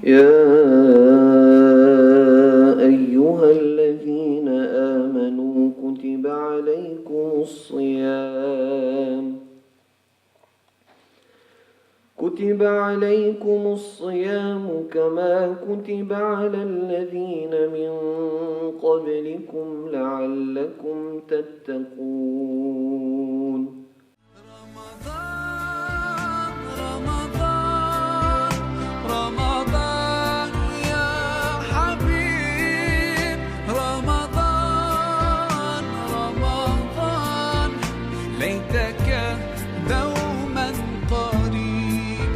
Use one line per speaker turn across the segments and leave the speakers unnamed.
يا أيها الذين آمنوا كتب عليكم الصيام كما كتب على الذين من قبلكم لعلكم تتقون.
رمضان يا حبيب رمضان رمضان ليتك دوما قريب.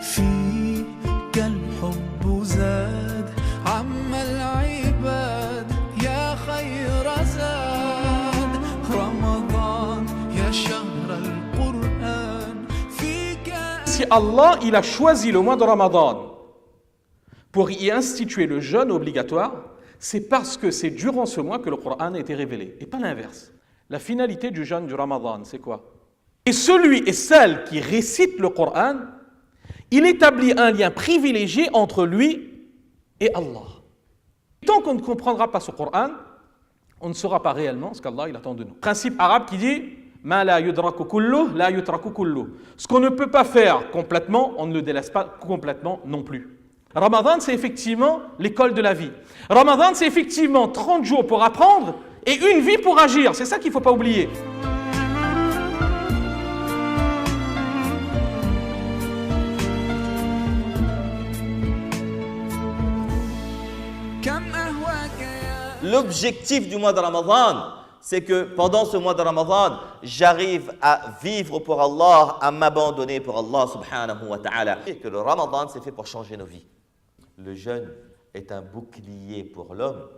فيك الحب زاد عم العباد يا خير زاد رمضان يا شهر القرآن فيك.
Si Allah il a choisi le mois de Ramadan pour y instituer le jeûne obligatoire, c'est parce que c'est durant ce mois que le Coran a été révélé, et pas l'inverse. La finalité du jeûne du Ramadan, c'est quoi? Et celui et celle qui récite le Coran, il établit un lien privilégié entre lui et Allah. Tant qu'on ne comprendra pas ce Coran, on ne saura pas réellement ce qu'Allah il attend de nous. Principe arabe qui dit Ma la yudraku kullu, la yutraku kullu. Ce qu'on ne peut pas faire complètement, on ne le délaisse pas complètement non plus. Ramadan, c'est effectivement l'école de la vie. Ramadan, c'est effectivement 30 jours pour apprendre et une vie pour agir. C'est ça qu'il ne faut pas oublier.
L'objectif du mois de Ramadan, c'est que pendant ce mois de Ramadan, j'arrive à vivre pour Allah, à m'abandonner pour Allah subhanahu wa ta'ala. Et que le Ramadan, c'est fait pour changer nos vies. Le jeûne est un bouclier pour l'homme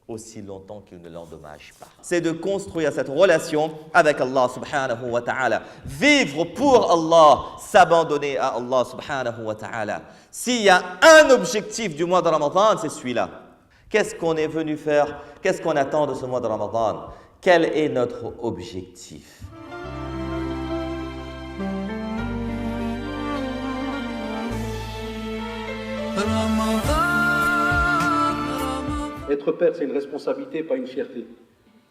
aussi longtemps qu'il ne l'endommage pas. C'est de construire cette relation avec Allah subhanahu wa ta'ala. Vivre pour Allah, s'abandonner à Allah subhanahu wa ta'ala. S'il y a un objectif du mois de Ramadan, c'est celui-là. Qu'est-ce qu'on est venu faire? Qu'est-ce qu'on attend de ce mois de Ramadan? Quel est notre objectif?
Être père, c'est une responsabilité, pas une fierté.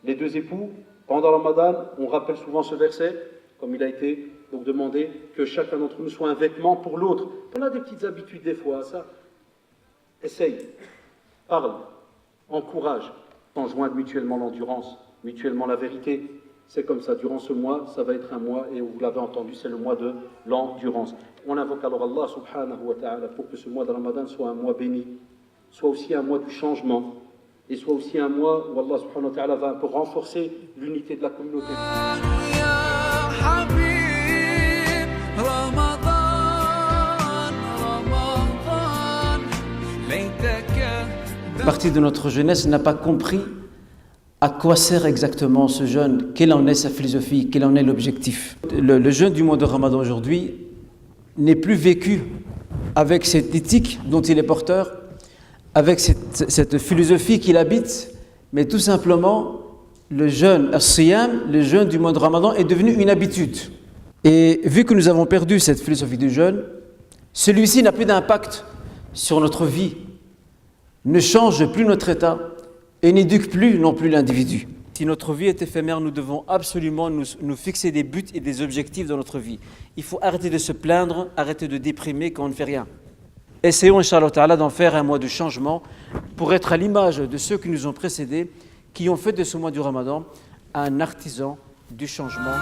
Les deux époux, pendant Ramadan, on rappelle souvent ce verset, comme il a été donc demandé, que chacun d'entre nous soit un vêtement pour l'autre. On a des petites habitudes des fois, ça. Essaye, parle, encourage, enjoigne mutuellement l'endurance, mutuellement la vérité. C'est comme ça, durant ce mois, ça va être un mois, et vous l'avez entendu, c'est le mois de l'endurance. On invoque alors Allah subhanahu wa ta'ala pour que ce mois de Ramadan soit un mois béni, soit aussi un mois du changement, et soit aussi un mois où Allah subhanahu wa ta'ala va un peu renforcer l'unité de la communauté.
Une partie de notre jeunesse n'a pas compris à quoi sert exactement ce jeûne, quelle en est sa philosophie, quel en est l'objectif. Le jeûne du mois de Ramadan aujourd'hui n'est plus vécu avec cette éthique dont il est porteur, avec cette philosophie qu'il habite, mais tout simplement le jeûne, as-siyam, le jeûne du mois de Ramadan est devenu une habitude. Et vu que nous avons perdu cette philosophie du jeûne, celui-ci n'a plus d'impact sur notre vie, ne change plus notre état et n'éduque plus non plus l'individu. Si notre vie est éphémère, nous devons absolument nous fixer des buts et des objectifs dans notre vie. Il faut arrêter de se plaindre, arrêter de déprimer quand on ne fait rien. Essayons, Inch'Allah Ta'ala, d'en faire un mois de changement pour être à l'image de ceux qui nous ont précédés, qui ont fait de ce mois du Ramadan un artisan du changement.